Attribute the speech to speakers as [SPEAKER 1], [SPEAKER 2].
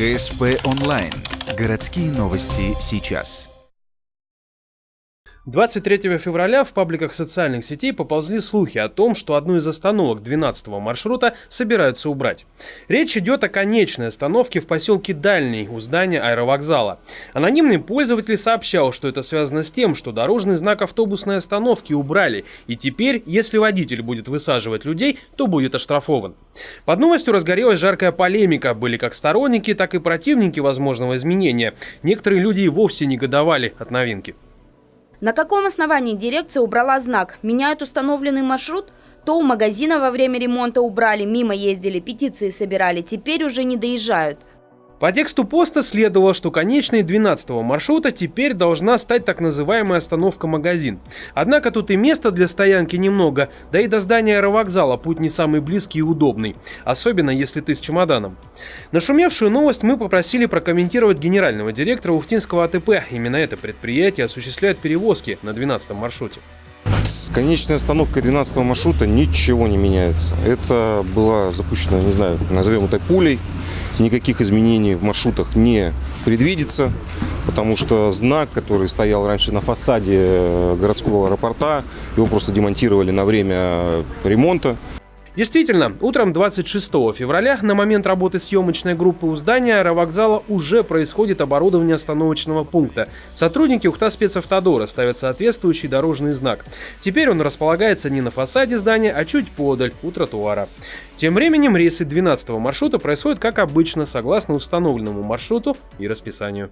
[SPEAKER 1] ГСП онлайн. Городские новости сейчас.
[SPEAKER 2] 23 февраля в пабликах социальных сетей поползли слухи о том, что одну из остановок 12-го маршрута собираются убрать. Речь идет о конечной остановке в поселке Дальний у здания аэровокзала. Анонимный пользователь сообщал, что это связано с тем, что дорожный знак автобусной остановки убрали, и теперь, если водитель будет высаживать людей, то будет оштрафован. Под новостью разгорелась жаркая полемика. Были как сторонники, так и противники возможного изменения. Некоторые люди и вовсе негодовали от новинки.
[SPEAKER 3] На каком основании дирекция убрала знак? Меняют установленный маршрут? То у магазина во время ремонта убрали, мимо ездили, петиции собирали, теперь уже не доезжают.
[SPEAKER 2] По тексту поста следовало, что конечной 12-го маршрута теперь должна стать так называемая остановка-магазин. Однако тут и места для стоянки немного, да и до здания аэровокзала путь не самый близкий и удобный, особенно если ты с чемоданом. Нашумевшую новость мы попросили прокомментировать генерального директора Ухтинского АТП. Именно это предприятие осуществляет перевозки на 12-м маршруте.
[SPEAKER 4] С конечной остановкой 12-го маршрута ничего не меняется. Это была запущена, не знаю, назовем это пулей. Никаких изменений в маршрутах не предвидится, потому что знак, который стоял раньше на фасаде городского аэропорта, его просто демонтировали на время ремонта.
[SPEAKER 2] Действительно, утром 26 февраля на момент работы съемочной группы у здания аэровокзала уже происходит оборудование остановочного пункта. Сотрудники Ухта-спецавтодора ставят соответствующий дорожный знак. Теперь он располагается не на фасаде здания, а чуть подаль, у тротуара. Тем временем рейсы 12-го маршрута происходят как обычно, согласно установленному маршруту и расписанию.